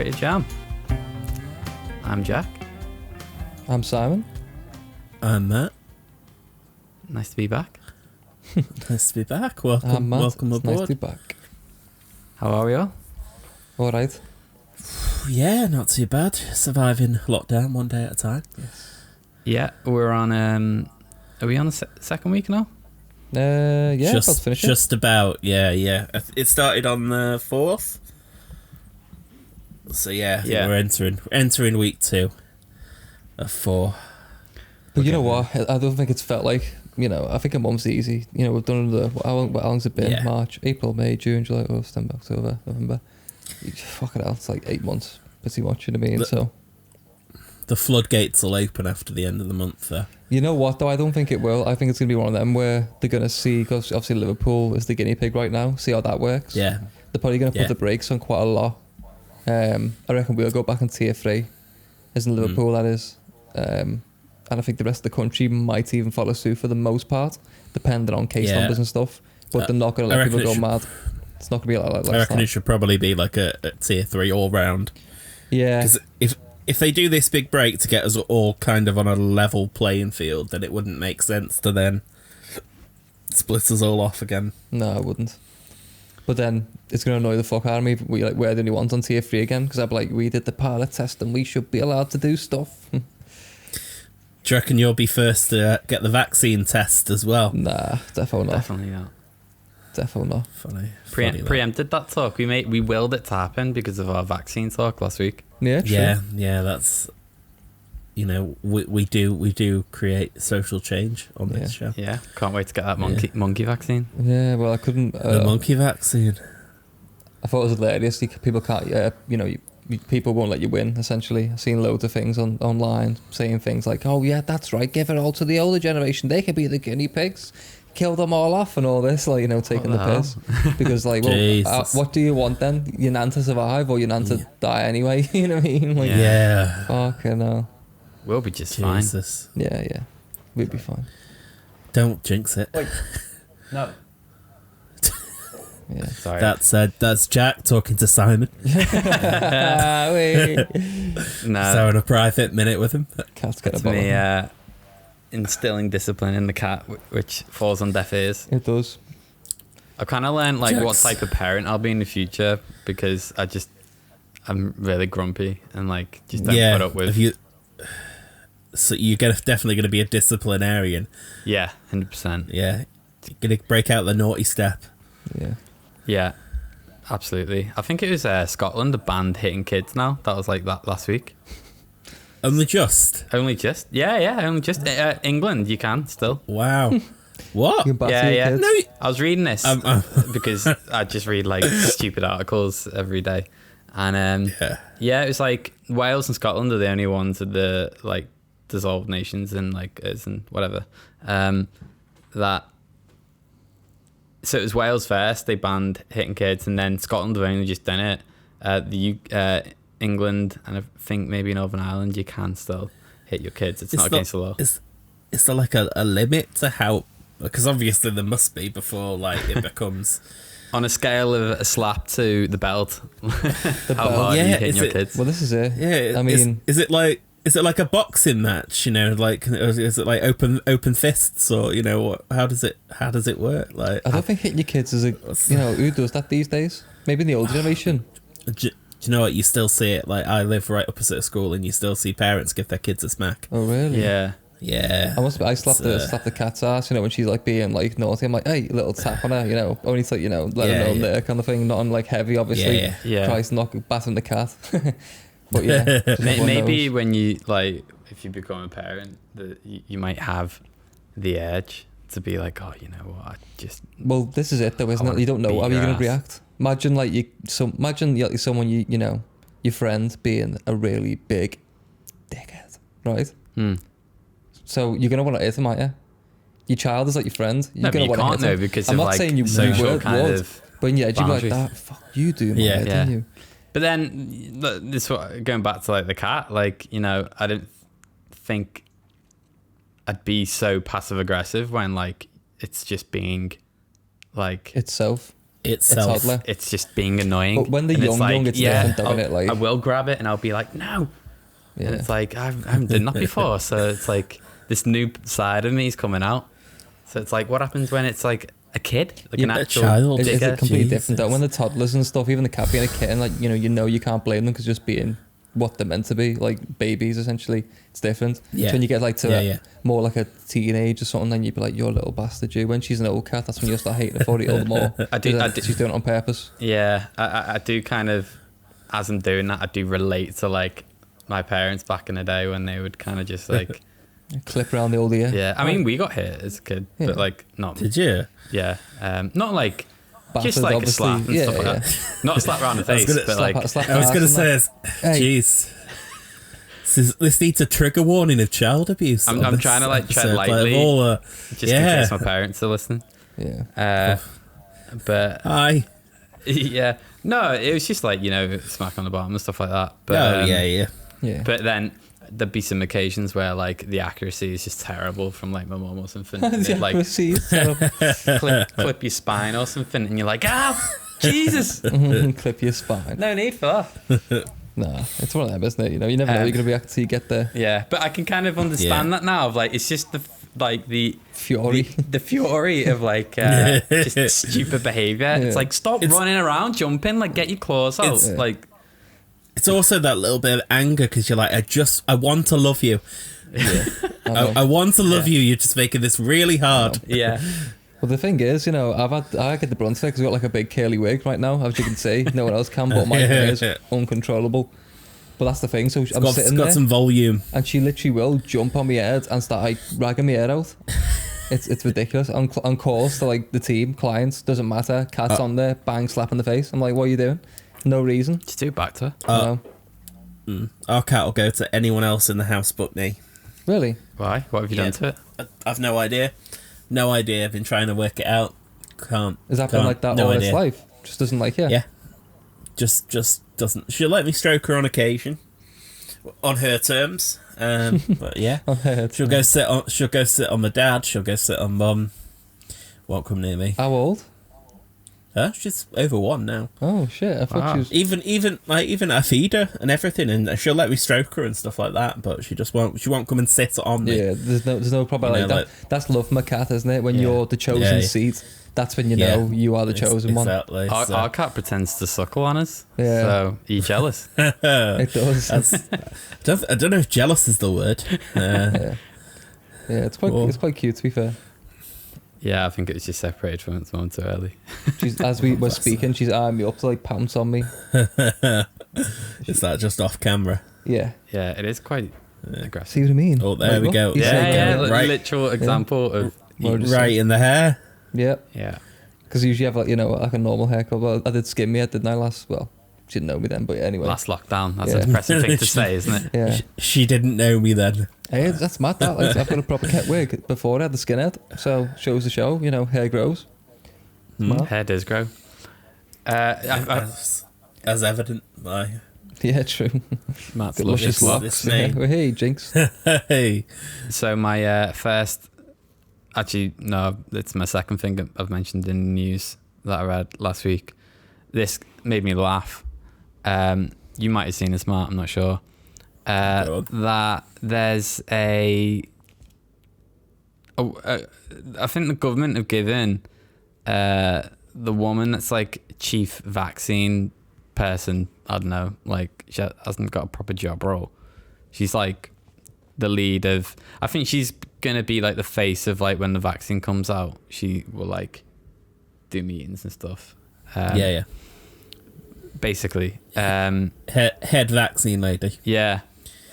Unfiltered Jam. I'm Jack. I'm Simon. I'm Matt. Nice to be back. Nice to be back. Welcome, I'm Matt. welcome It's aboard. nice to be back. How are we all? All right. Yeah, not too bad. Surviving lockdown one day at a time. Yeah, we're on. Are we on the second week now? Yeah, about to finish it. Just about. Yeah. It started on the 4th. So yeah, I think we're entering week 2 of 4. But you know what? I don't think it's felt like, I think a month's easy. We've done how long's it been? Yeah. March, April, May, June, July, August, September, October, November. Fucking hell, it's like 8 months, pretty much, you know what I mean? So The floodgates will open after the end of the month, though. you know what, though? I don't think it will. I think it's going to be one of them where they're going to see, because obviously Liverpool is the guinea pig right now, see how that works. Yeah. They're probably going to put the brakes on quite a lot. I reckon we'll go back in tier 3, as in Liverpool, that is. And I think the rest of the country might even follow suit for the most part, depending on case numbers and stuff. But they're not going to let people go mad. It's not going to be like I reckon it should probably be like a tier 3 all round. Yeah. Because if they do this big break to get us all kind of on a level playing field, then it wouldn't make sense to then split us all off again. No, I wouldn't. But then it's going to annoy the fuck out of me if we're the only ones on tier 3 again, because I'd be like, we did the pilot test and we should be allowed to do stuff. Do you reckon you'll be first to get the vaccine test as well? Nah, definitely not. Definitely not. Definitely not. Funny. Preempted that talk. We willed it to happen because of our vaccine talk last week. Yeah, true. Yeah, that's... we do create social change on this show. Yeah, can't wait to get that monkey vaccine. Yeah, well, I couldn't... The monkey vaccine. I thought it was hilarious. People can't... people won't let you win, essentially. I've seen loads of things online saying things like, oh, yeah, that's right, give it all to the older generation. They could be the guinea pigs. Kill them all off and all this, taking the piss. Because, what do you want then? Your nan to survive or your nan to die anyway? You know what I mean? Yeah. Fucking hell. We'll be just fine. Yeah. We'll be fine. Don't jinx it. No. Yeah. Sorry. That's Jack talking to Simon. No. So having a private minute with him. Cat's got It's a me instilling discipline in the cat, which falls on deaf ears. It does. I kind of learned what type of parent I'll be in the future, because I'm really grumpy and just don't put up with. So you're definitely going to be a disciplinarian. Yeah, 100%. Yeah, you're going to break out the naughty step. Yeah, absolutely. I think it was Scotland, the banned hitting kids now. That was that last week. Only just? Yeah, only just. England, you can still. Wow. What? Yeah. Kids. No, I was reading this because I just read stupid articles every day. And it was Wales and Scotland are the only ones of the dissolved nations and us and whatever. So it was Wales first, they banned hitting kids, and then Scotland have only just done it. England and I think maybe Northern Ireland, you can still hit your kids. It's not against the law. Is there a limit to how... Because obviously there must be before it becomes... On a scale of a slap to the belt, how hard are you hitting your kids? Well, this is it. Yeah, I mean... Is it like a boxing match, is it open fists, or how does it work? I don't think hitting your kids is who does that these days? Maybe in the older generation. Do you know what? You still see it. I live right opposite a school, and you still see parents give their kids a smack. Oh really? Yeah. I slapped the cat's ass, when she's being naughty. I'm like, hey, little tap on her, only to let her know there kind of thing, not on heavy, obviously. Yeah. Christ, battering the cat. But yeah, maybe when you if you become a parent, you might have the urge to be like, oh, you know what, Well, this is it though, isn't it? You don't know how you're gonna react. Imagine someone your friend being a really big dickhead, right? So you're gonna want to hit him, aren't you? Your child is your friend. You're gonna want to hit him. No, because I'm not saying you social would, but yeah, you'd be like that. Fuck you, do, man, didn't you? But then this going back to the cat, I didn't think I'd be so passive aggressive when it's just being itself. itself. toddler. It's just being annoying. But when they're And young, it's different, though, isn't it? Like, I will grab it and I'll be like, no. yeah. And it's like, I haven't done that before. So it's like this new side of me is coming out. So it's like, what happens when it's like a kid? Like You're an a actual child. It's digger? completely different, though. When the toddlers and stuff, even the cat being a kitten, like, you know you can't blame them because just being what they're meant to be, like babies, essentially. It's different. Yeah. So when you get like to Yeah. more like a teenage or something, then you'd be like, you're a little bastard, you. When she's an old cat, that's when you'll start hating her for it all the more. I do- She's doing it on purpose. Yeah, I do kind of, as I'm doing that, I do relate to like my parents back in the day when they would kind of just like, Clip around the old ear. yeah. I mean, we got hit as a kid, Yeah. but like not. Did you? Yeah, not like Battered, just like a obviously. slap and Yeah, stuff like yeah. that. Not a slap around the I was face, gonna- but like slap I was going to say, Hey. jeez. This needs a trigger warning of child abuse. I'm on this trying to like tread episode, lightly, of all, just in yeah. case my parents are listening. Yeah. But Hi. yeah, no, it was just like, you know, smack on the bottom and stuff like that. But Oh, yeah. Yeah. But then there'd be some occasions where like the accuracy is just terrible from like my mum or something. And they'd, like clip your spine or something, and you're like, Jesus, Clip your spine. no need for that. Nah, it's one of them, isn't it? You know, you never know how you're going to react until you get there. Yeah, but I can kind of understand that now. Of like, it's just the Fury. the fury of like just stupid behavior. Yeah. It's like stop running around, jumping, like get your claws out, It's- like. It's also that little bit of anger because you're like, I want to love you. I want to love you. You're just making this really hard. Yeah. Well, the thing is, you know, I get the brunt of it because I've got like a big curly wig right now, as you can see. No one else can, but my hair is uncontrollable. But that's the thing. So I'm It's sitting got there, some volume. and she literally will jump on my head and start like ragging my hair out. It's ridiculous. On calls to like the team, clients, doesn't matter. Cat's on there, bang, slap in the face. I'm like, what are you doing? No reason. Just do it back to her. No. Our cat will go to anyone else in the house but me. Really? Why? What have you done to it? I've no idea. No idea. I've been trying to work it out. Can't. Has that been can't. like that No all idea. its life? Just doesn't like you? Yeah. Just doesn't. She'll let me stroke her on occasion, on her terms. But yeah, On her she'll go sit on my dad. She'll go sit on mum. Won't come near me. How old? Huh? She's over 1 now. Oh shit! I thought Wow. she was. Even I feed her and everything, and she'll let me stroke her and stuff like that. But she just won't. She won't come and sit on me. Yeah, there's no problem You like know, that. That's love from a cat, isn't it? When Yeah. you're the chosen Yeah. seat, that's when you Yeah. know you are the chosen one. Exactly. so- Our cat pretends to suckle on us. Yeah. So are you jealous? It does. I don't know if jealous is the word. Yeah, it's quite cute to be fair. Yeah, I think it was just separated from its mum too early. She's as we were speaking, she's eyeing me up to like pounce on me. Is that just off camera? Yeah, Yeah, it is quite aggressive. see what I mean? Oh, there we look, go. he's There Yeah, we yeah, go. li- Right. literal example of Well, just- Right in the hair. Yeah, yeah. because usually have like like a normal haircut. Well, I did skin me head, didn't I? Well, she didn't know me then, but anyway. Last lockdown. That's Yeah. a depressing thing to say, isn't it? Yeah, She didn't know me then. hey, that's mad. That like, I've got a proper cat wig before I had the skinhead, so shows the show. You know, hair grows. Mad. Hair does grow. As evident by Yeah, true. Matt's Got luscious luscious look. locks. This locks. me. Yeah. Well, hey, Jinx. hey. So my first, actually no, it's my second thing I've mentioned in the news that I read last week. This made me laugh. You might have seen this, Matt. I'm not sure. That there's I think the government have given the woman that's like chief vaccine person, I don't know, like she hasn't got a proper job role. She's like the lead of, I think she's gonna be like the face of like when the vaccine comes out, she will like do meetings and stuff. Yeah. Basically. Head vaccine lady. Yeah.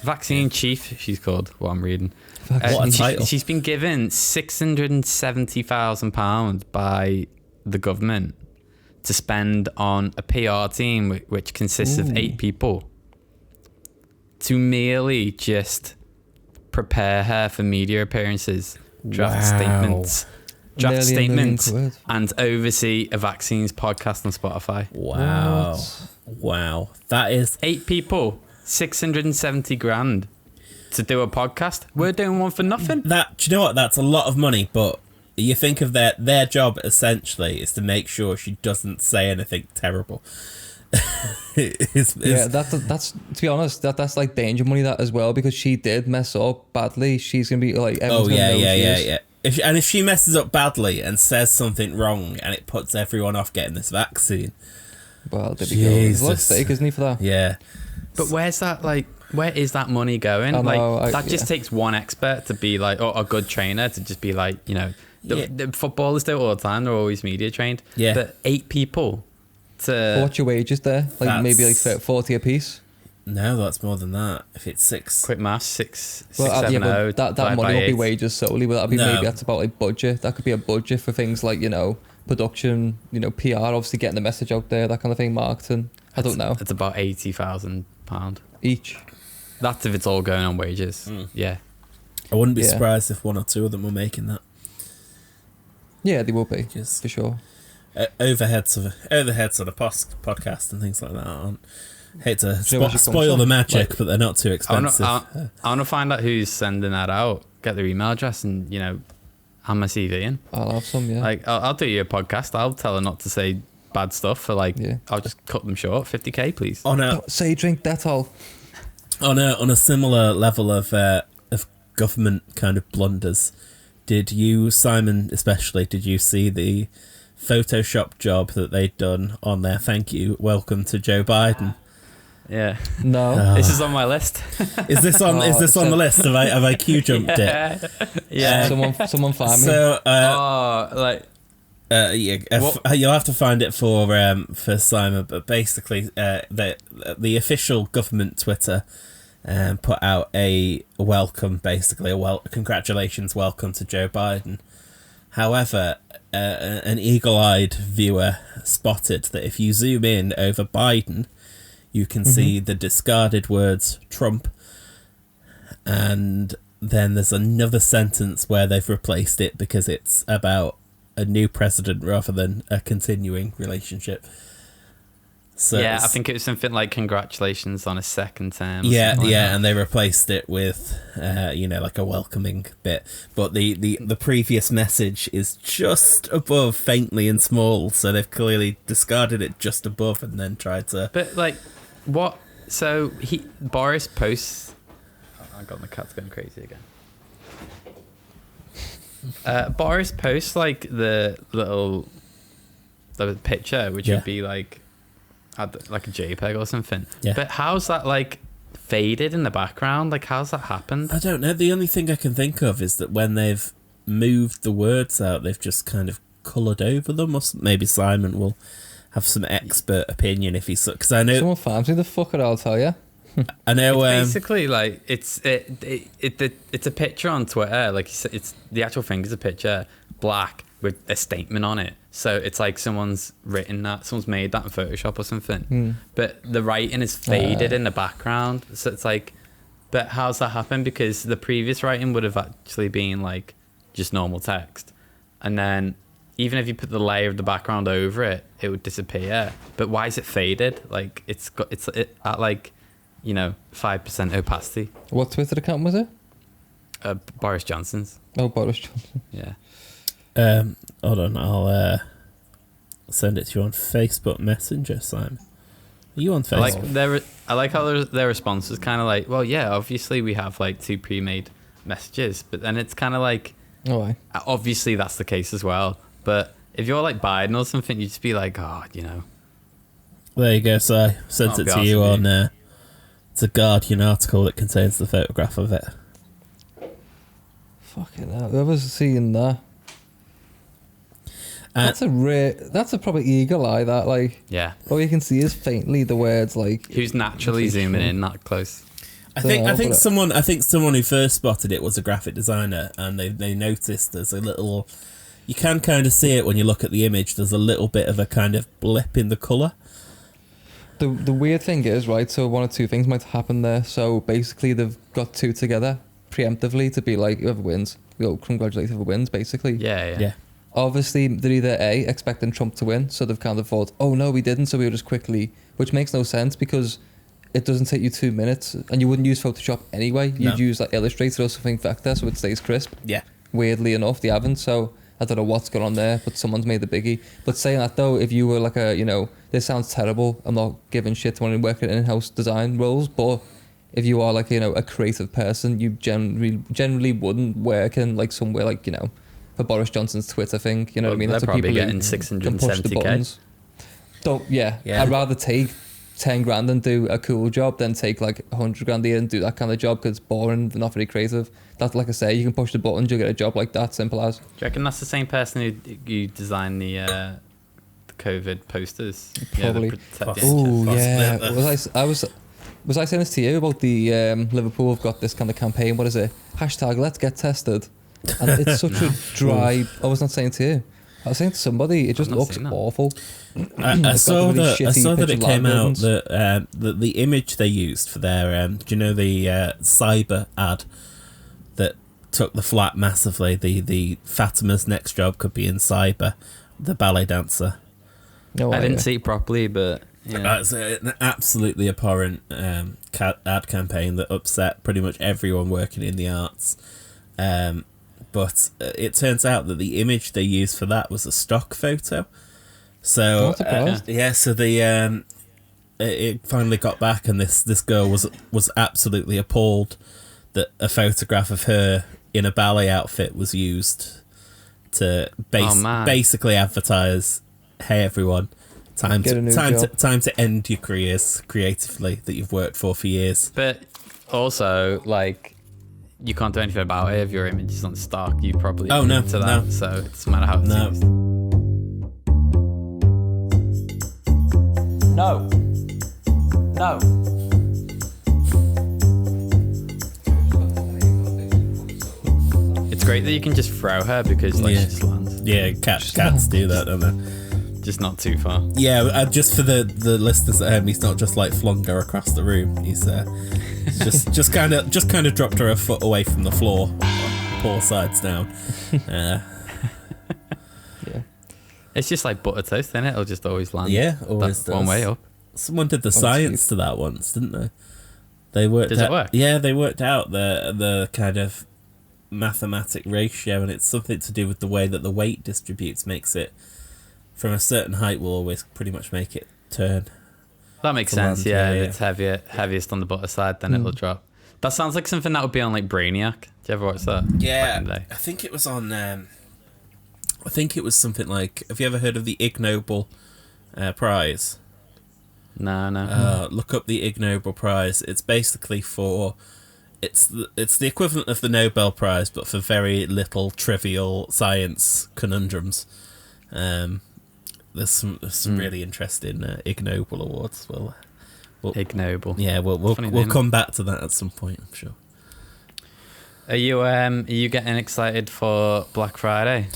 Vaccine chief, she's called, what I'm reading. What a title. She's been given £670,000 by the government to spend on a PR team which consists of 8 people to merely just prepare her for media appearances, draft Wow. statements, quid. and oversee a vaccines podcast on Spotify. Wow. What? Wow. That is 8 people, 670 grand to do a podcast. We're doing one for nothing. that. Do you know what? That's a lot of money, but You think of their job essentially is to make sure she doesn't say anything terrible. That's to be honest, that's like danger money that as well, because she did mess up badly. She's gonna be like, yeah. If she messes up badly and says something wrong and it puts everyone off getting this vaccine, well, there we go. There's a lot at stake, isn't he, for that? Yeah. But where is that money going? That just takes one expert to be like, or a good trainer to just be like, the footballers do it all the time. They're always media trained. Yeah. But 8 people to... What's your wages there? Like maybe like 40 a piece? No, that's more than that. If it's 6... Quick maths, 6, well, 7, but that money won't be wages solely, but that'll be maybe that's about like budget. That could be a budget for things like, production, PR, obviously getting the message out there, that kind of thing, marketing. I don't know. It's about £80,000 each. That's if it's all going on wages. Yeah. I wouldn't be surprised if 1 or 2 of them were making that. Yeah, they will be, for sure. Overheads of the podcast and things like that aren't. Hate to spoil the magic, but they're not too expensive. I want to find out who's sending that out. Get their email address and hand my CV in. I'll have some. Yeah. Like I'll do you a podcast. I'll tell her not to say bad stuff for I'll just cut them short. 50k, please. Don't say drink Dettol. On a similar level of government kind of blunders, did you, Simon, especially, did you see the Photoshop job that they'd done on their thank you, welcome to Joe Biden? Yeah. No. This is on my list. Is this on the list? Have I Q jumped it? Yeah. Someone find me. So you'll have to find it for Simon, but basically the official government Twitter put out a welcome, basically congratulations welcome to Joe Biden. However, an eagle-eyed viewer spotted that if you zoom in over Biden, you can see the discarded words Trump, and then there's another sentence where they've replaced it because it's about a new president rather than a continuing relationship. So yeah, I think it was something like congratulations on a second term. And they replaced it with like a welcoming bit, but the previous message is just above, faintly and small, so they've clearly discarded it just above and then tried to. But like, what? So Boris posts. Oh god, my cat's going crazy again. Boris posts like the picture, which would be like a JPEG or something. Yeah. But how's that like faded in the background? Like, how's that happened? I don't know. The only thing I can think of is that when they've moved the words out, they've just kind of coloured over them. Or maybe Simon will have some expert opinion if he's, because I know someone finds me the fucker, I'll tell you. I know. It's basically, like it's a picture on Twitter. Like it's the actual thing is a picture, black with a statement on it. So it's like someone's made that in Photoshop or something. But the writing is faded in the background. So it's like, but how's that happen? Because the previous writing would have actually been like just normal text, and then even if you put the layer of the background over it, it would disappear. But why is it faded? Like it's at like 5% opacity. What Twitter account was it? Boris Johnson's. Oh, Boris Johnson. Yeah. Hold on, I'll send it to you on Facebook Messenger, Simon. Are you on Facebook? I like how their response was kind of like, well, yeah, obviously we have like 2 pre-made messages, but then it's kind of like, obviously that's the case as well. But if you're like Biden or something, you'd just be like, There you go. So I sent it to you on. It's a Guardian article that contains the photograph of it. Fucking hell! Whoever's seeing that. That's a proper eagle eye. That all you can see is faintly the words like. Who's naturally zooming in that close? I think someone who first spotted it was a graphic designer, and they noticed there's a little. You can kind of see it when you look at the image. There's a little bit of a kind of blip in the colour. The weird thing is, right, so one or two things might happen there. So basically they've got 2 together preemptively to be like, whoever wins, we'll congratulate whoever wins, basically. Yeah. Obviously, they're either A, expecting Trump to win, so they've kind of thought, oh no, we didn't, so we'll just quickly, which makes no sense because it doesn't take you 2 minutes, and you wouldn't use Photoshop anyway. You'd use like Illustrator or something vector, so it stays crisp. Yeah. Weirdly enough, they haven't, so I don't know what's going on there, but someone's made the biggie. But saying that though, if you were like this sounds terrible. I'm not giving shit to anyone working in in-house design roles, but if you are like, a creative person, you generally wouldn't work in like somewhere like, for Boris Johnson's Twitter thing. You know what I mean? They're That's what probably people getting can push the 670k. buttons. Yeah. I'd rather take 10 grand and do a cool job than take like 100 grand a year and do that kind of job because it's boring, they're not very creative. That's like I say, you can push the buttons, you'll get a job like that, simple as. Do you reckon that's the same person who designed the COVID posters? Probably. Yeah, Was I saying this to you about the Liverpool have got this kind of campaign? What is it? Hashtag Let's Get Tested. And it's such a dry. I was not saying to you. I was saying to somebody. It just looks awful. I saw that it came out that the image they used for their do you know the cyber ad that took the flat massively? The Fatima's next job could be in cyber, the ballet dancer. No, I didn't see it properly, but. Yeah. It's an absolutely abhorrent ad campaign that upset pretty much everyone working in the arts. But it turns out that the image they used for that was a stock photo. So so the it finally got back, and this girl was absolutely appalled that a photograph of her in a ballet outfit was used to basically advertise, hey everyone, time to end your careers creatively that you've worked for years. But also, like, you can't do anything about it if your image is on stock. You probably to that, so it doesn't matter how it's used. No. It's great that you can just throw her because she just lands. Yeah, cats do that, don't they? Just not too far. Yeah, just for the listeners at home, he's not just like flung her across the room. He's just kind of dropped her a foot away from the floor, poor sides down. Yeah, it's just like butter toast, isn't it? It'll just always land. Yeah, always does. One way up. Someone did the science to that once, didn't they? They worked. Does it work? Yeah, they worked out the kind of mathematic ratio, and it's something to do with the way that the weight distributes, makes it from a certain height will always pretty much make it turn. That makes sense. Yeah, if it's heaviest on the butter side, then it'll drop. That sounds like something that would be on like Brainiac. Did you ever watch that? Yeah, I think it was on. I think it was something like. Have you ever heard of the Ig Nobel Prize? No. Look up the Ig Nobel Prize. It's basically it's the equivalent of the Nobel Prize, but for very little trivial science conundrums. There's some really interesting Ig Nobel awards. Ig Nobel. Yeah, we'll come back to that at some point, I'm sure. Are you getting excited for Black Friday?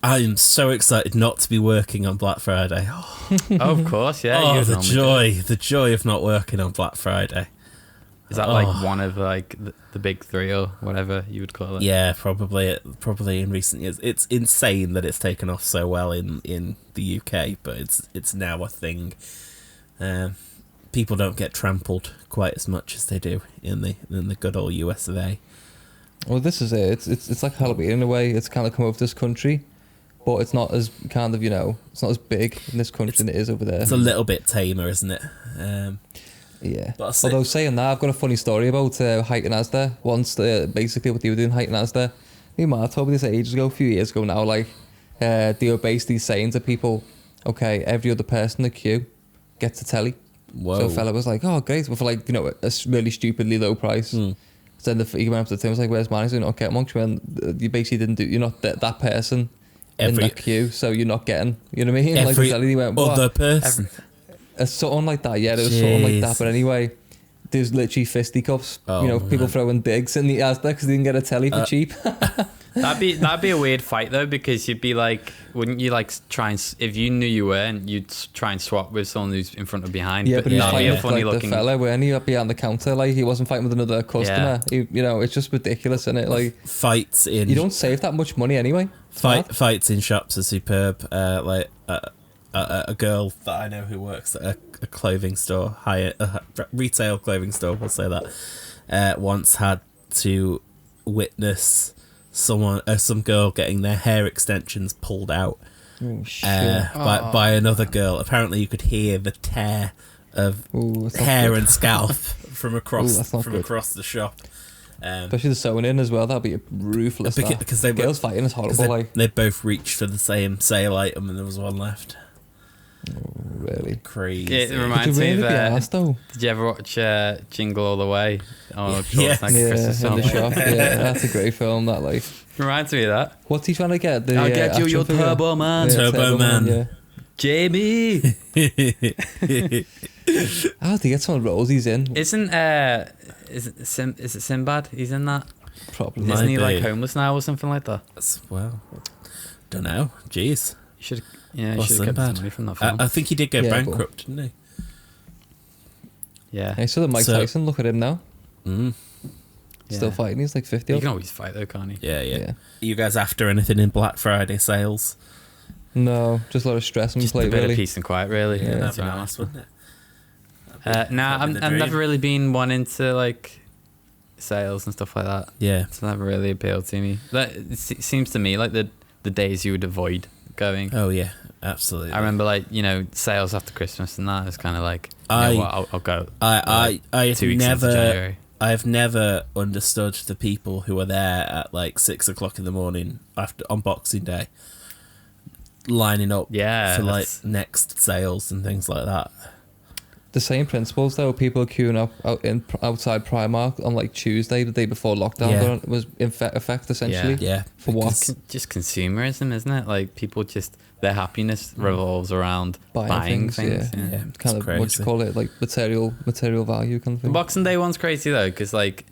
I am so excited not to be working on Black Friday. Oh, of course, yeah. Oh, the joy of not working on Black Friday. Is that like one of like the big three or whatever you would call it? Yeah, probably in recent years. It's insane that it's taken off so well in the UK, but it's now a thing. People don't get trampled quite as much as they do in the good old US of A. Well, this is it. It's like Halloween in a way. It's kind of come over this country, but it's not as kind of it's not as big in this country than it is over there. It's a little bit tamer, isn't it? Yeah. Although saying that, I've got a funny story about Height and Asda. Once, basically what they were doing, Height and Asda. Me and Mark told me this ages ago, a few years ago now, like, they were basically saying to people, okay, every other person in the queue gets a telly. Whoa. So a fella was like, oh, great, but for like, a really stupidly low price. So then he went up to the team, was like, where's mine? He's like, okay, amongst when you basically you're not that person in that queue, so you're not getting, you know what I mean? Every like, he went, other person. Something like that, yeah, there was something like that. But anyway, there's literally fisticuffs. People throwing digs in the Asda because they didn't get a telly for cheap. That'd be a weird fight though, because you'd be like, wouldn't you like try and if you knew you weren't, you'd try and swap with someone who's in front or behind? Yeah, but he's that'd be fighting a funny with looking the fella weren't he up behind the counter, like he wasn't fighting with another customer. Yeah. It's just ridiculous, isn't it? Like fights in you don't save that much money anyway. Fights in shops are superb. A girl that I know who works at a clothing store, retail clothing store, we'll say that, once had to witness some girl getting their hair extensions pulled out Oh, shit. by another girl. Apparently, you could hear the tear of hair and scalp from across the shop. Especially the sewing in as well. That'd be ruthless. Because they girls fighting is horrible. They both reached for the same sale item, and there was one left. Oh, really? Crazy. It reminds me of. Asked, did you ever watch Jingle All the Way? Oh, yes. Christmas in the film. shop. Yeah, that's a great film. That like Reminds me of that. What's he trying to get? I'll get you your Turbo Man. Turbo Man. Yeah. Jamie. How did he get some roles he's in? Isn't is it Sinbad? He's in that. Probably. Isn't he like homeless now or something like that? Well, don't know. Jeez. You should. Yeah, you should have kept some money from that film. I think he did go bankrupt, didn't he? Yeah. Hey, so Mike Tyson, look at him now. Still fighting. He's like 50. You can always fight though, can't you? Yeah. Are you guys after anything in Black Friday sales? No, just a lot of stress and Just play, a bit really. of peace and quiet, really. Yeah, That'd be nice, wouldn't it? I've never really been one into like sales and stuff like that. Yeah. It's never really appealed to me. It seems to me like the days you would avoid going. Oh yeah, absolutely. I remember like sales after Christmas and that. It's kind of like I'll go. I've 2 weeks into January. I've never understood the people who are there at like 6 o'clock in the morning on Boxing Day, lining up for like next sales and things like that. The same principles though. People are queuing up outside Primark on like Tuesday, the day before lockdown was in effect essentially. Yeah. For what? Just consumerism, isn't it? Like people just their happiness revolves around buying things. Yeah. Kind of crazy. What you call it, like material value kind of thing. The Boxing Day one's crazy though, because like.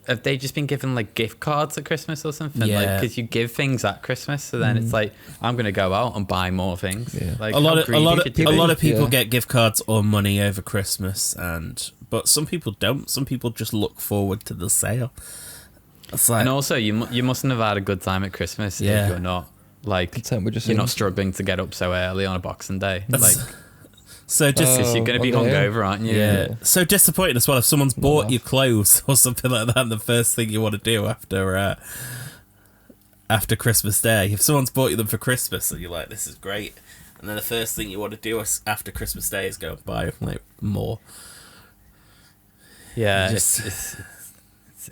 Have they just been given like gift cards at Christmas or something? Yeah. Because you give things at Christmas, so then it's like I'm gonna go out and buy more things. Yeah. Like a lot of people Yeah. get gift cards or money over Christmas, but some people don't. Some people just look forward to the sale. It's like, And also, you mustn't have had a good time at Christmas if you're not like you're not struggling to get up so early on a Boxing Day. Like, so just because you're going to be hungover, aren't you? Yeah. So disappointing as well if someone's bought you clothes or something like that, and the first thing you want to do after Christmas Day, if someone's bought you them for Christmas and you're like, this is great, and then the first thing you want to do after Christmas Day is go and buy like more. Yeah,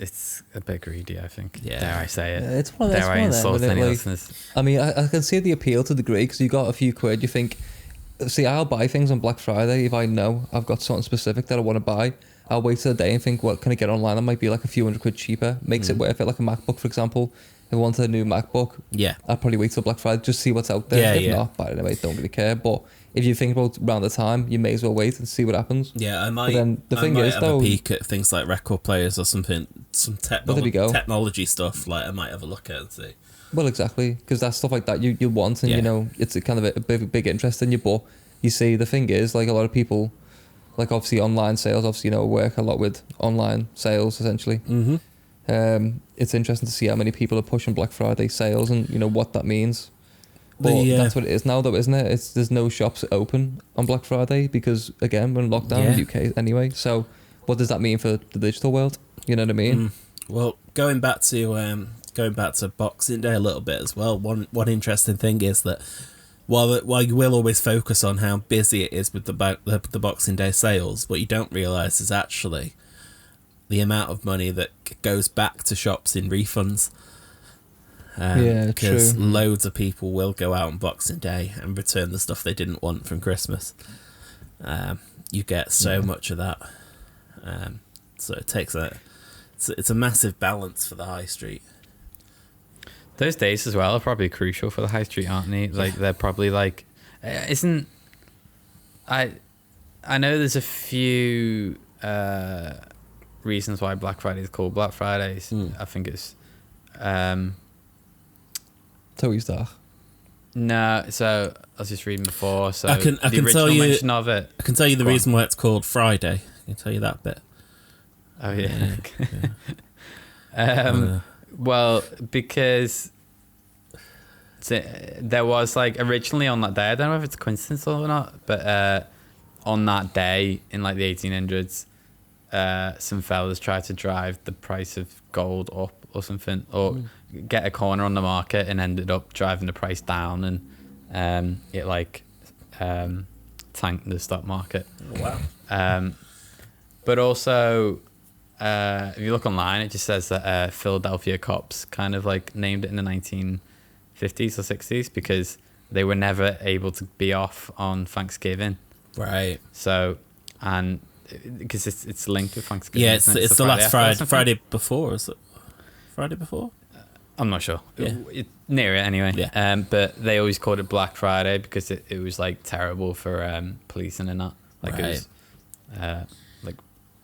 it's a bit greedy, I think. Yeah. Dare I say it? Yeah, it's one of those. Dare I insult any listeners? I mean, I can see the appeal to the degree because you got a few quid. You think, see, I'll buy things on Black Friday if I know I've got something specific that I want to buy. I'll wait till the day and think, what can I get online? That might be like a few $100 cheaper. Makes it worth it. Like a MacBook, for example. If I wanted a new MacBook, I'll probably wait till Black Friday just see what's out there. If not, buy it anyway. Don't really care. But if you think about around the time, you may as well wait and see what happens. Yeah, I might. But then the thing is, have though, a peek at things like record players or something, some technology stuff. Like I might have a look at and see. Well, exactly, because that's stuff like that you want, and you know, it's a kind of a big interest in you. But you see, the thing is, like a lot of people, like obviously online sales, obviously work a lot with online sales essentially. It's interesting to see how many people are pushing Black Friday sales and what that means. But that's what it is now, though, isn't it? There's no shops open on Black Friday because, again, we're in lockdown in the UK anyway. So, what does that mean for the digital world? You know what I mean? Well, going back to Boxing Day a little bit as well. One interesting thing is that while you will always focus on how busy it is with the Boxing Day sales, what you don't realise is actually the amount of money that goes back to shops in refunds. Because loads of people will go out on Boxing Day and return the stuff they didn't want from Christmas. You get so much of that. So it takes it's a massive balance for the high street. Those days as well are probably crucial for the high street, aren't they? Like they're probably like, I know there's a few reasons why Black Friday is called Black Fridays. I think it's Toysdag. No, so I was just reading before. So I can the tell you mention of it. I can tell you the reason why it's called Friday. I can tell you that bit. Oh yeah. Well, because there was like originally on that day, I don't know if it's a coincidence or not, but on that day in like the 1800s, some fellas tried to drive the price of gold up or something, or get a corner on the market and ended up driving the price down, and it like tanked the stock market. Wow. But also, if you look online, it just says that Philadelphia cops kind of like named it in the 1950s or 60s because they were never able to be off on Thanksgiving. Right. So, and because it's linked with Thanksgiving. Yeah, it's the last Friday before, is it? Friday before? I'm not sure. Yeah. Near it anyway. Yeah. But they always called it Black Friday because it was like terrible for policing and that. Like it was, like,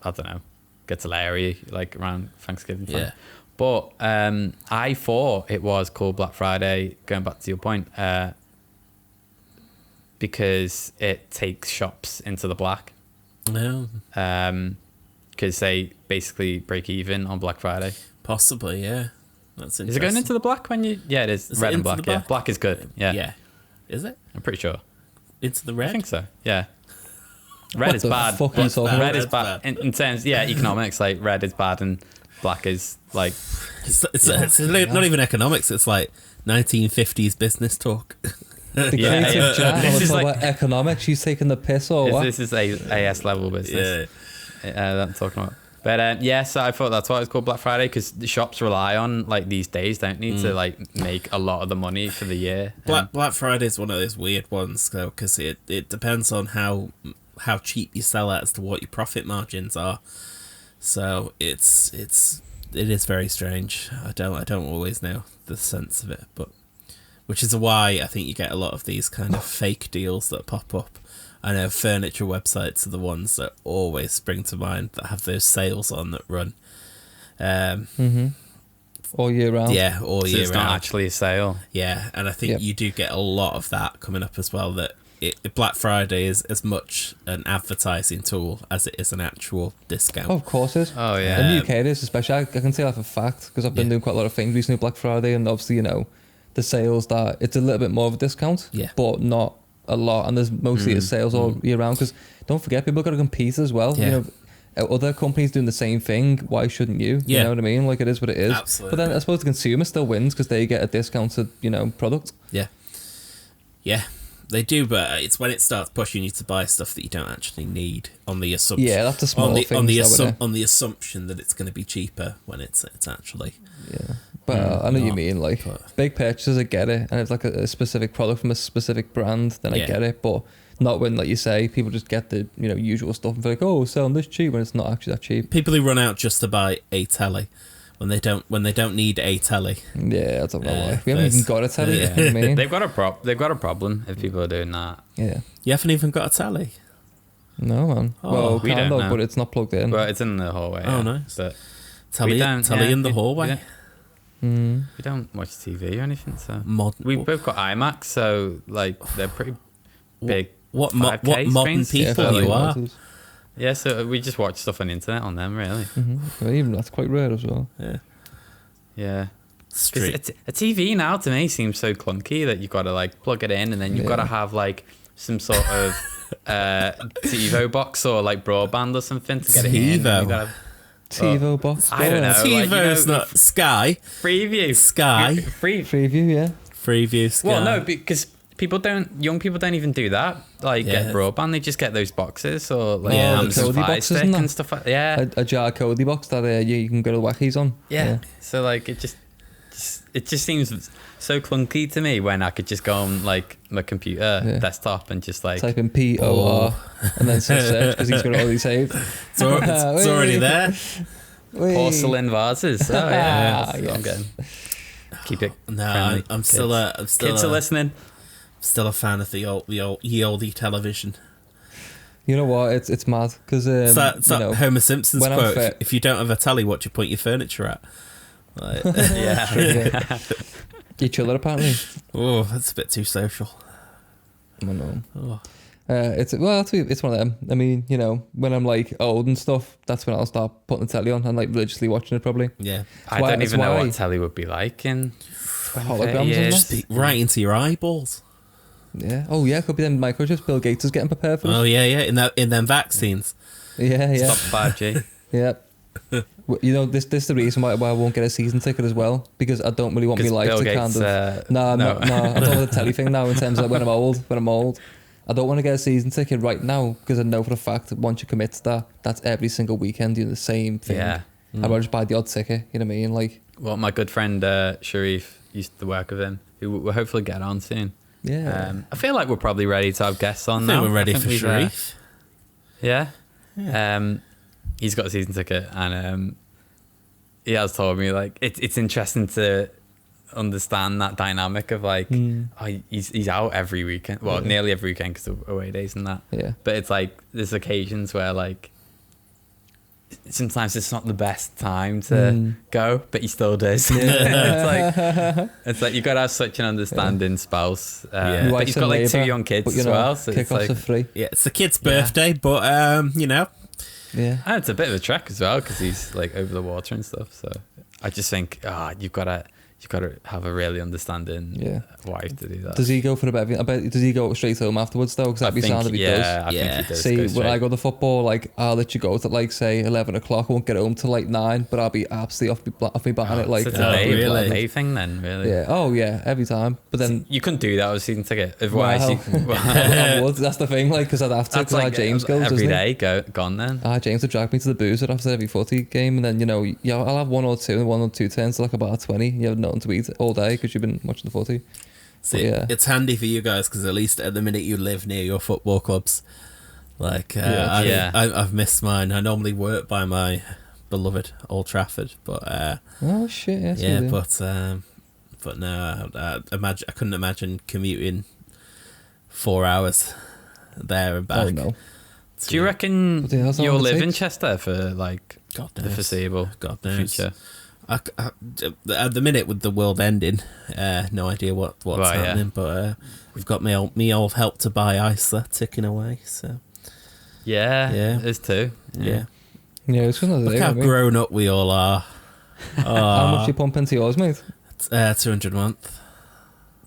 I don't know, gets hilarious like around Thanksgiving time. Yeah. But I thought it was called Black Friday, going back to your point, because it takes shops into the black. No. Because they basically break even on Black Friday. Possibly, yeah. That's interesting. Is it going into the black when you? Yeah, it is. Is red it and into black. the black? Yeah, black is good. Yeah. Yeah. Is it? I'm pretty sure. Into the red? I think so. Yeah. Red is the bad. fuck are you talking Red about? is bad in terms. Yeah, economics. Like red is bad and black is like. It's not even economics. It's like 1950s business talk. The Yeah, creative yeah. Jack This was is talking like- about economics. She's taking the piss or what? This is AS level business. Yeah. That I'm talking about. But yeah, so I thought that's why it's called Black Friday because the shops rely on like these days, don't need to like make a lot of the money for the year. Black Friday is one of those weird ones though, because it depends on how cheap you sell it as to what your profit margins are. So it is very strange. I don't always know the sense of it, but which is why I think you get a lot of these kind of fake deals that pop up. I know furniture websites are the ones that always spring to mind that have those sales on that run. All year round. Yeah, all So year it's round. not actually a sale. Yeah, and I think you do get a lot of that coming up as well. That Black Friday is as much an advertising tool as it is an actual discount. Oh, of course it is. Oh yeah. In the UK it is, especially. I can say that for a fact because I've been doing quite a lot of things recently Black Friday, and obviously, the sales that it's a little bit more of a discount, but not a lot, and there's mostly sales all year round because don't forget people got to compete as well. Other companies doing the same thing, why shouldn't you? You know what I mean? Like it is what it is. Absolutely. But then I suppose the consumer still wins because they get a discounted product. Yeah, they do, but it's when it starts pushing you to buy stuff that you don't actually need on the assumption. Yeah, that's the small things. On the assumption that it's going to be cheaper when it's actually. Yeah. But I know what you mean, like big purchases, I get it, and it's like a specific product from a specific brand, then I get it, but not when, like you say, people just get the usual stuff and be like, oh, selling this cheap when it's not actually that cheap. People who run out just to buy a telly when they don't need a telly. Yeah, I don't know why. We haven't even got a telly. You know what I mean? They've got a problem if people are doing that. Yeah. You haven't even got a telly. No, man. Oh, well, we kind don't of, know. but it's not plugged in. Well, it's in the hallway. Oh, yeah. nice. But Telly in the hallway. We don't watch TV or anything, so we've both got iMacs, so like they're pretty big. What 5K modern screens? people you are. Yeah, so we just watch stuff on the internet on them, really. Well, even that's quite rare as well. Yeah. Street. Because a TV now to me seems so clunky that you've got to like plug it in and then you've got to have like some sort of TiVo box or like broadband or something to get it in. TiVo? TiVo box. I don't know. TiVo's not Sky. Freeview. Sky. Freeview, yeah. Freeview Sky. Well, no, because young people don't even do that. Like get broadband, they just get those boxes or like Amazon Cody Fire boxes, Stick isn't and stuff like that. Yeah. A jar Cody box that you can go to Wackies on. Yeah. So like it just seems so clunky to me when I could just go on like my computer desktop and just like type in POR and then search because he's got it already saved. It's already there. Porcelain vases. Oh yeah, that's what yes. I'm getting. Keep it. No, friendly, I'm still kids are listening. Still a fan of the oldie television. You know what? It's mad because It's that Homer Simpson's when I'm quote: fit- "If you don't have a telly, what do you point your furniture at?" Like, Yeah. you chiller apparently. oh, that's a bit too social. I know. Oh. It's one of them. I mean, when I'm like old and stuff, that's when I'll start putting the telly on and like religiously watching it. Probably. Yeah, I don't even know what telly would be like in 20, 30 holograms years. and right into your eyeballs. Yeah. Oh yeah, could be them microchips. Bill Gates is getting prepared for. Oh yeah. In them vaccines. Yeah. Stop 5G. Yeah. You know, this is the reason why I won't get a season ticket as well, because I don't really want my life Bill to Gates, kind of. No, I'm talking about the telly thing now in terms of when I'm old. I don't want to get a season ticket right now because I know for a fact that once you commit to that, that's every single weekend doing the same thing. Yeah. I'd rather just buy the odd ticket. You know what I mean? Like, well, my good friend Sharif used to work with him, who we'll hopefully get on soon. yeah. I feel like we're probably ready to have guests on I now. think we're ready I think for we've, Sharif. Yeah. He's got a season ticket, and he has told me like it's interesting to understand that dynamic of like he's out every weekend, well nearly every weekend because of away days and that. Yeah. But it's like there's occasions where like sometimes it's not the best time to go, but he still does. it's like you got to have such an understanding spouse. But he's got like 2 young kids as well, so it's kickoffs like are free. Yeah, it's the kid's birthday, but you know. Yeah. And it's a bit of a trek as well because he's like over the water and stuff. So I just think, you've got to have a really understanding wife to do that. Does he go for a bit? Does he go straight home afterwards though? Because that'd be sound if he does. I think he does. See, go when straight. I go to football, like I'll let you go to like say 11 o'clock. I won't get home till like 9, but I'll be absolutely off me behind it. Like, it's a day, really? day thing then, really. yeah, oh yeah, every time. But then You couldn't do that with a season ticket. well, Otherwise, I would. That's the thing, like, because I'd have to. that's Because like James goes every doesn't day. Gone then. James would drag me to the boozer after every footy game, and then I'll have 1 or 2 and 1 or 2 turns to like about 20. You have nothing to eat all day because you've been watching the footy. See, it's handy for you guys because at least at the minute you live near your football clubs. Like, I've missed mine. I normally work by my beloved Old Trafford, but oh shit, yes, yeah, but no, I couldn't imagine commuting 4 hours there and back. Oh no. Do you reckon you'll live in takes? Chester for like God the knows. foreseeable future? At the minute with the world ending, no idea what's happening, but we've got me old Help to Buy Isla ticking away, so Yeah, there's 2. Yeah, it's another look day. how grown up we all are. How much you pump into yours, mate? 200 a month.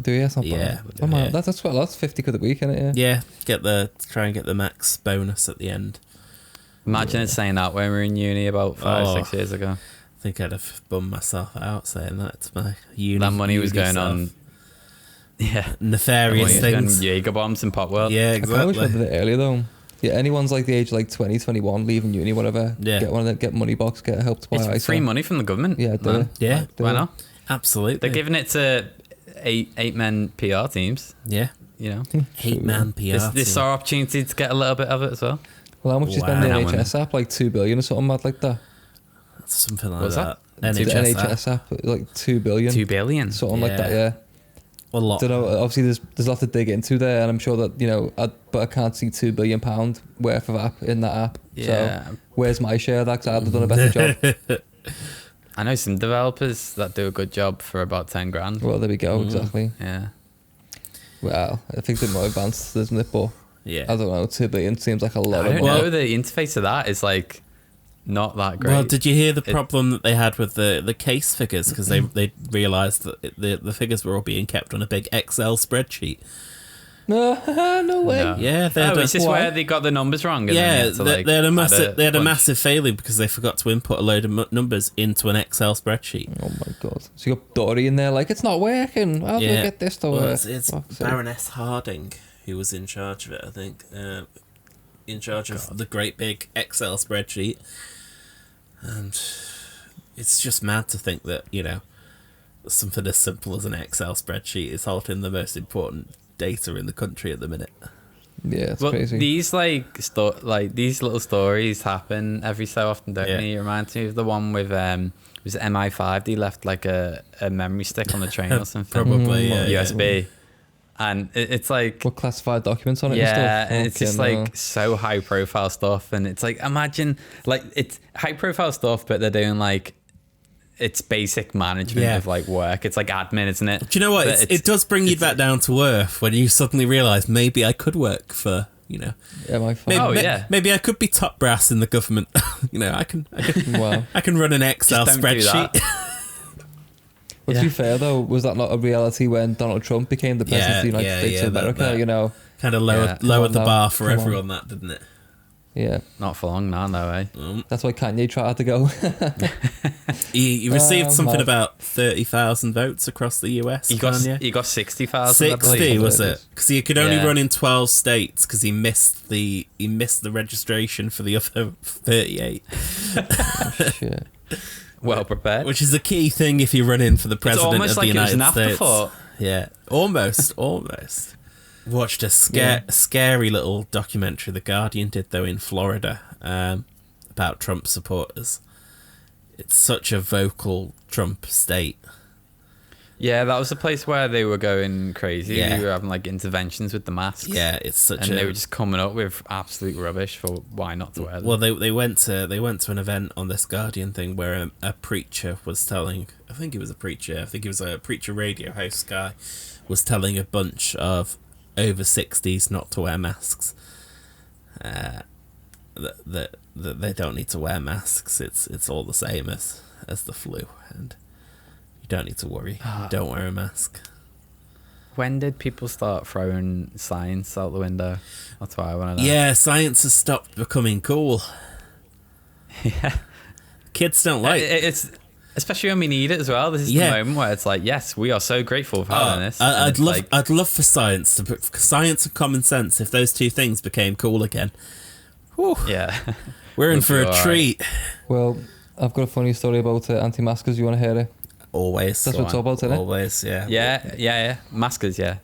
Do you? That's not Yeah, bad. Oh man, that's well, that's 50 quid a week, isn't it? Yeah, try and get the max bonus at the end. Imagine it saying that when we were in uni about 5-6 years ago. I think I'd have bummed myself out saying that to my uni. That money was going on. Yeah, nefarious things. Jaeger bombs in Pot World. Yeah, I probably should have exactly. did it earlier though. Yeah, anyone's like the age of like 20, 21, leaving uni, whatever. Yeah. Get one of them, get money box, get Help to Buy It's ISA. free money from the government. Yeah, do man. it. Yeah, Why not? absolutely. They're giving it to eight men PR teams. Yeah, You know, 8-man PR. this our opportunity to get a little bit of it as well. Well, how much you spend the Wow. NHS app? Like 2 billion or something mad like that. Something like What's that. The NHS. NHS app, like 2 billion. 2 billion. Something like that, yeah. A lot. Don't know. Obviously, there's a lot to dig into there, and I'm sure that but I can't see £2 billion worth of app in that app. Yeah. So where's my share of that? Because I'd have done a better job. I know some developers that do a good job for about 10 grand. Well, there we go. Exactly. Yeah. Well, I think they're more advanced, isn't it? But Yeah. I don't know. 2 billion seems like a lot I of don't money. know. The interface of that is like not that great. Well, did you hear the problem that they had with the case figures? Because they realised that the figures were all being kept on a big Excel spreadsheet. No, no way. No. Yeah, they had is this Why? where they got the numbers wrong? And yeah, then you had to, they had a bunch? massive failure because they forgot to input a load of numbers into an Excel spreadsheet. Oh my god. So you got Dory in there like, it's not working. How do I get this to work? Well, it's Fuck's sake. Baroness Harding who was in charge of it, I think. In charge of the great big Excel spreadsheet. And it's just mad to think that, something as simple as an Excel spreadsheet is holding the most important data in the country at the minute. Yeah, it's Well, crazy. these these little stories happen every so often, don't they? It reminds me of the one with was it MI5? They left like a memory stick on the train or something. Probably, yeah. USB. And it's like What classified documents on it and stuff? and it's just like so high profile stuff, and it's like, imagine like it's high profile stuff, but they're doing like it's basic management of like work. It's like admin, isn't it? Do you know what? It does bring you back down to earth when you suddenly realise maybe I could work for, Maybe I could be top brass in the government. I can Wow. I can run an Excel Just don't do spreadsheet. that. But to be fair though, was that not a reality when Donald Trump became the president of the United States of America? Kind of lowered the bar for everyone, that didn't it? Yeah. Not for long now, no way. That's why Kanye tried to go. He received something mad. about 30,000 votes across the US. He got 60,000. 60 was it? Because he could only Yeah. run in 12 states because he missed the registration for the other 38. Oh, shit. Well prepared. Which is a key thing if you run in for the president of the like United it was an States. afterthought. Yeah, almost. Watched a scary little documentary The Guardian did though in Florida about Trump supporters. It's such a vocal Trump state. Yeah, that was the place where they were going crazy. Yeah. They were having like interventions with the masks. Yeah, it's such and they were just coming up with absolute rubbish for why not to wear them. Well, they went to an event on this Guardian thing where a preacher was telling, I think he was a preacher radio host guy, was telling a bunch of over 60s not to wear masks. That they don't need to wear masks. It's all the same as the flu, and you don't need to worry. Don't wear a mask. When did people start throwing science out the window? That's what I want to know. Yeah, science has stopped becoming cool. Yeah. Kids don't like it's especially when we need it as well. This is the moment where it's like, yes, we are so grateful for having this. I'd love for science and common sense. If those two things became cool again, whew, yeah, we're in for a treat. Well, I've got a funny story about anti-maskers. You want to hear it? Always. That's what it's all about, isn't it? Always, yeah. Yeah. Maskers, yeah.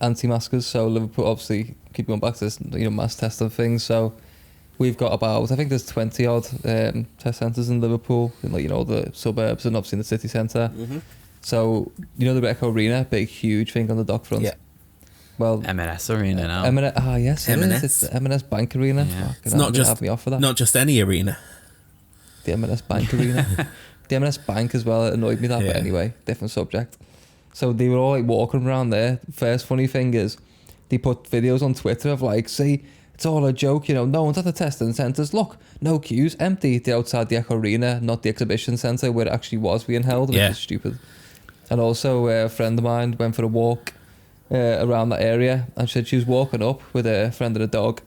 Anti-maskers. So Liverpool, obviously, keep going back to this, mass testing thing. So we've got about, I think there's 20 odd test centres in Liverpool, in the suburbs and obviously in the city centre. Mm-hmm. So the Echo Arena, big huge thing on the dock front. Yeah. Well, M&S Arena now. Yes, it M&S. is. It's the M&S Bank Arena. Yeah. It's not just have me off for that. not just any arena. The M&S Bank Arena. The M&S Bank as well, it annoyed me that, but anyway, different subject. So they were all walking around there. First funny thing is, they put videos on Twitter of see, it's all a joke, no one's at the testing centres. Look, no queues, empty. They're outside the Echo Arena, not the exhibition centre where it actually was being held, which is stupid. And also, a friend of mine went for a walk around that area, and she said she was walking up with a friend and a dog,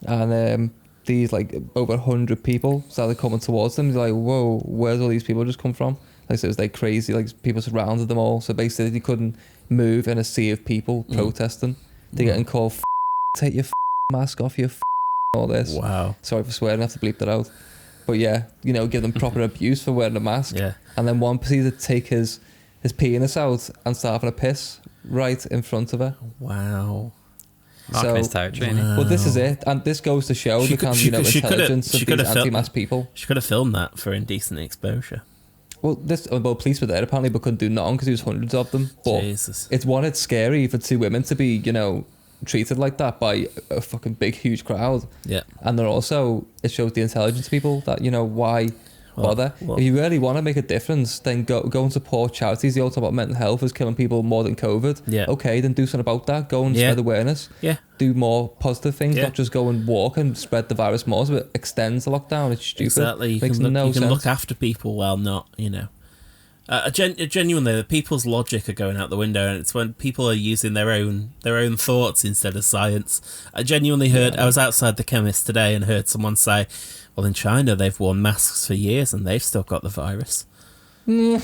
and these over 100 people started coming towards them. They're like, whoa, where's all these people just come from? So it was crazy, people surrounded them all, so basically they couldn't move in a sea of people protesting. They're getting called take your mask off, you all this. Wow. Sorry for swearing, I have to bleep that out. But yeah, give them proper abuse for wearing a mask. Yeah. And then one proceeded to take his penis out and start having a piss right in front of her. Wow. Marking his territory. Well, this is it, and this goes to show the kind of intelligence of these anti-mask people. She could have filmed that for indecent exposure. Well, police were there apparently, but couldn't do nothing because there was hundreds of them. But Jesus. it's scary for two women to be, treated like that by a fucking big, huge crowd. Yeah. And then also, it shows the intelligence people that, why bother. If you really want to make a difference, then go and support charities. They all talk about mental health is killing people more than COVID. Yeah. Okay, then do something about that. Go and spread awareness. Yeah. Do more positive things, not just go and walk and spread the virus more. So it extends the lockdown. It's stupid. Exactly. You Makes can no sense. look after people while not, genuinely, the people's logic are going out the window, and it's when people are using their own thoughts instead of science. I genuinely heard. I was outside the chemist today and heard someone say, "Well, in China they've worn masks for years and they've still got the virus." And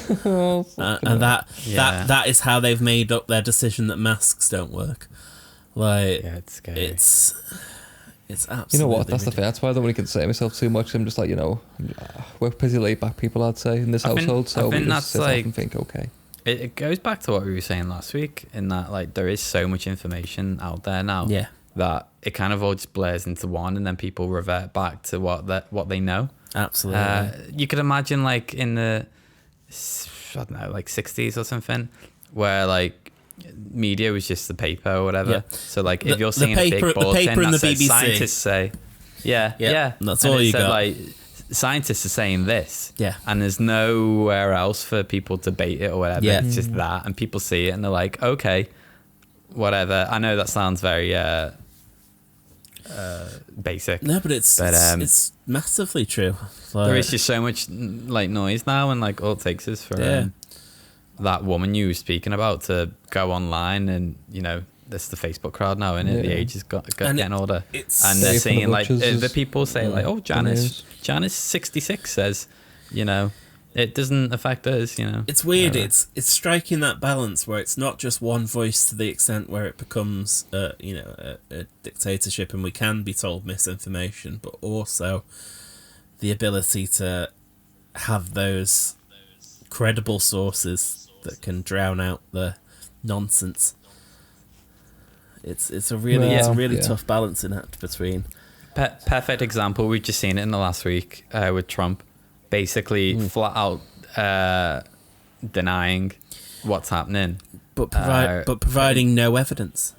that is how they've made up their decision that masks don't work. It's scary. It's absolutely. You know what? That's the thing. That's why I don't really concern myself too much. I'm just we're pretty laid back people, I'd say, in this household. So we just sit off and think, okay. It goes back to what we were saying last week, in that there is so much information out there now. Yeah. That it kind of all just blurs into one, and then people revert back to what they know. Absolutely. You could imagine in the 60s or something, where media was just the paper or whatever. Yeah. So if you're seeing a big bulletin that says BBC. scientists say, that's all you got. Scientists are saying this, and there's nowhere else for people to debate it or whatever. Yeah. It's just that, and people see it and they're like, okay, whatever. I know that sounds very basic. No, but it's massively true. There is just so much noise now, and all it takes is for that woman you were speaking about to go online and this the Facebook crowd now, isn't it? The age is getting older, and they're Dave from saying the like Butchers the people say like, oh, Janice 66 says, you know, it doesn't affect us, you know. It's weird. Whatever. It's striking that balance where it's not just one voice to the extent where it becomes, a dictatorship, and we can be told misinformation, but also the ability to have those credible sources that can drown out the nonsense. It's a really tough balancing act between. Perfect example. We've just seen it in the last week with Trump, basically flat out denying what's happening, but providing no evidence.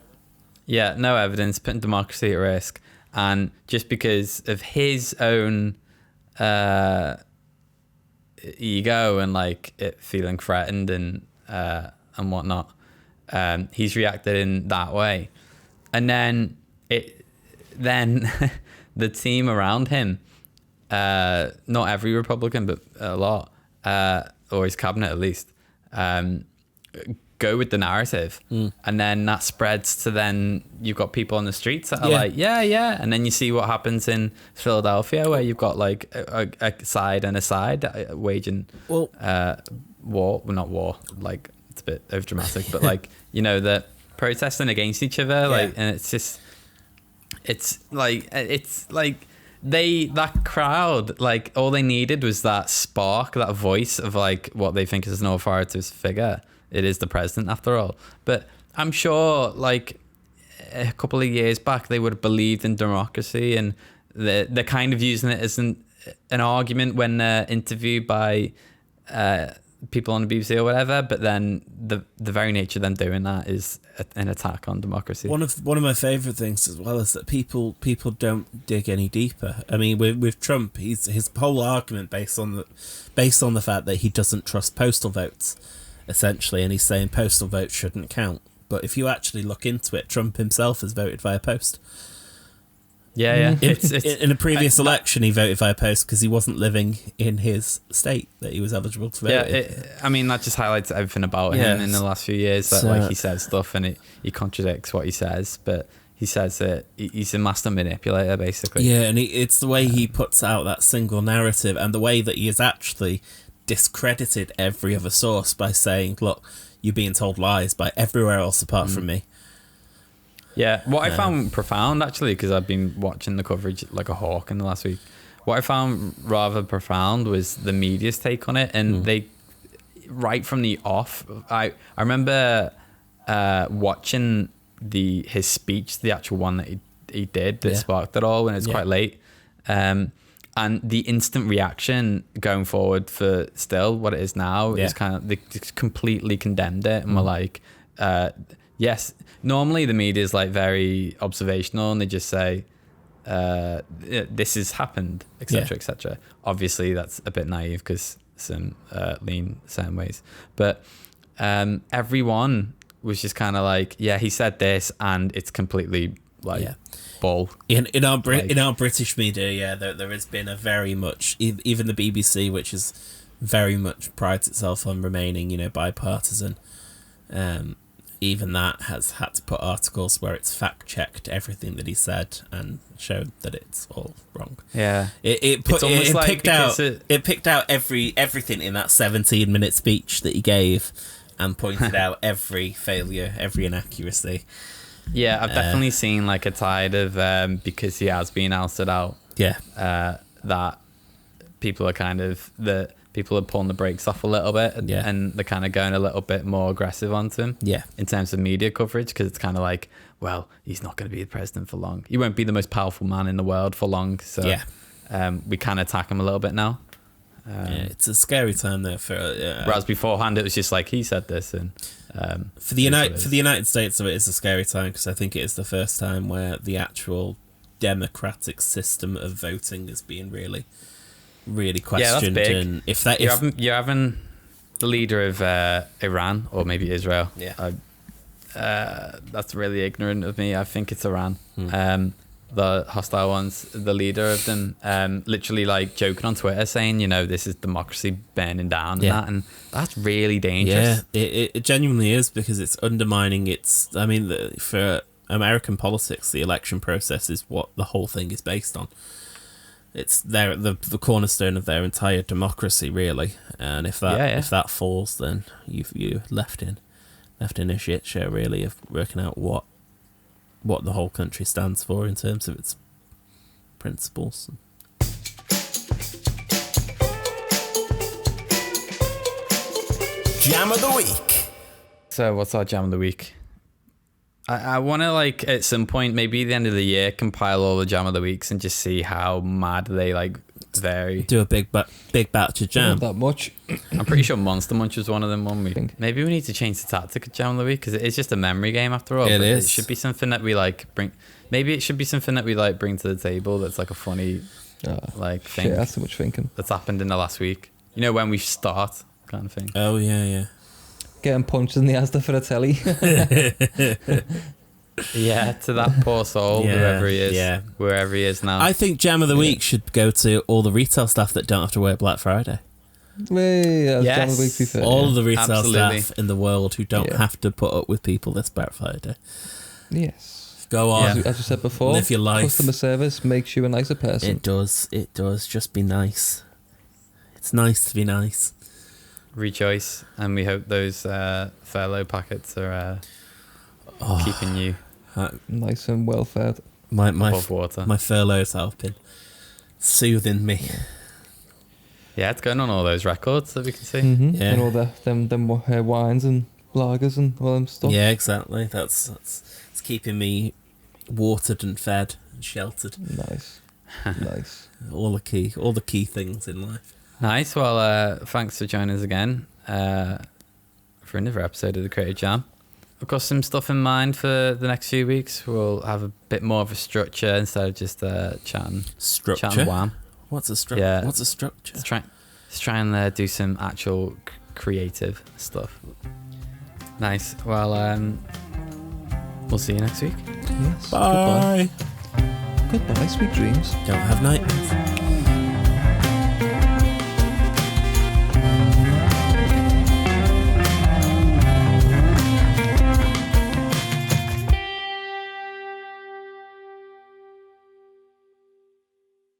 Yeah, no evidence, putting democracy at risk, and just because of his own ego and like it feeling threatened and whatnot, he's reacted in that way, and then the team around him, not every Republican but a lot, or his cabinet at least, go with the narrative, and then that spreads to then you've got people on the streets that are like and then you see what happens in Philadelphia where you've got like a side and a side waging war. Well, not war, like it's a bit over dramatic, but like, you know, the protesting against each other, like, and it's like that crowd, like all they needed was that spark, that voice of like what they think is an authoritative figure. It is the president after all. But I'm sure like a couple of years back they would have believed in democracy, and they're kind of using it as an argument when they're interviewed by people on the BBC or whatever, but then the very nature of them doing that is an attack on democracy. One of my favourite things as well is that people don't dig any deeper. I mean, with Trump, his whole argument based on the fact that he doesn't trust postal votes, essentially, and he's saying postal votes shouldn't count. But if you actually look into it, Trump himself has voted via post. Yeah. In a previous election, he voted via post because he wasn't living in his state that he was eligible to vote in. I mean, that just highlights everything about him in the last few years. That like he says stuff and he contradicts what he says, but he says that he's a master manipulator, basically. Yeah, and it's the way he puts out that single narrative, and the way that he has actually discredited every other source by saying, look, you're being told lies by everywhere else apart from me. Yeah, what I found profound, actually, because I've been watching the coverage like a hawk in the last week, what I found rather profound was the media's take on it, and they, right from the off, I remember watching his speech, the actual one that he did that sparked it all when it was quite late, and the instant reaction going forward for still what it is now is kind of, they just completely condemned it and were like, yes, normally the media is like very observational and they just say, this has happened, etc., etc. Obviously that's a bit naive because some lean certain ways, but everyone was just kind of like, yeah, he said this and it's completely like bull. In our British media, there has been a very much, even the BBC, which is very much prides itself on remaining, bipartisan. Even that has had to put articles where it's fact checked everything that he said and showed that it's all wrong. Yeah, it picked out everything in that 17-minute speech that he gave and pointed out every failure, every inaccuracy. Yeah, I've definitely seen like a tide of because he has been ousted out. Yeah, that people are pulling the brakes off a little bit, and they're kind of going a little bit more aggressive onto him. Yeah, in terms of media coverage, because it's kind of like, well, he's not going to be the president for long. He won't be the most powerful man in the world for long. So we can attack him a little bit now. It's a scary time there for. Whereas beforehand, it was just like he said this, and for the United States, it is a scary time because I think it is the first time where the actual democratic system of voting is being really questioned. Yeah, that's big. And if that you're having the leader of Iran or maybe Israel. Yeah, that's really ignorant of me. I think it's Iran. the hostile ones, the leader of them, literally like joking on Twitter saying, you know, this is democracy burning down and that's really dangerous. Yeah, it genuinely is, because it's undermining its. I mean, for American politics, the election process is what the whole thing is based on. It's the cornerstone of their entire democracy, really. And if that falls, then you're left in a shit show, really, of working out what the whole country stands for in terms of its principles. Jam of the week. So what's our jam of the week? I want to, like, at some point, maybe at the end of the year, compile all the jam of the weeks and just see how mad they, like, vary. Do a big batch of jam. Not that much. I'm pretty sure Monster Munch was one of them one week. Maybe we need to change the tactic of jam of the week, because it's just a memory game after all. It is. It should be something that we, like, bring. Maybe it should be something that we, like, bring to the table that's, like, a funny, like, thing. Shit, that's too much thinking. That's happened in the last week. You know, when we start, kind of thing. Oh, yeah. Getting punched in the Asda for a telly. Yeah, to that poor soul, whoever he is, wherever he is now. I think jam of the week should go to all the retail staff that don't have to work Black Friday. Jam of the week, to be fair, all of the retail Absolutely. staff in the world who don't have to put up with people this Black Friday. Yes. Go on. As you said before, live your life. Customer service makes you a nicer person. It does. Just be nice. It's nice to be nice. Rejoice, and we hope those furlough packets are keeping you nice and well fed. above water. My furlough's helping, soothing me. Yeah, it's going on all those records that we can see. Mm-hmm. Yeah. And all them wines and lagers and all them stuff. Yeah, exactly. That's it's keeping me watered and fed and sheltered. Nice. All the key things in life. Nice. Well, thanks for joining us again for another episode of the Creative Jam. I've got some stuff in mind for the next few weeks. We'll have a bit more of a structure instead of just chatting. Structure? Chatting wham. What's a structure? Yeah. What's a structure? Let's try and do some actual creative stuff. Nice. Well, we'll see you next week. Yes. Bye. Goodbye. Sweet dreams. Don't have nightmares.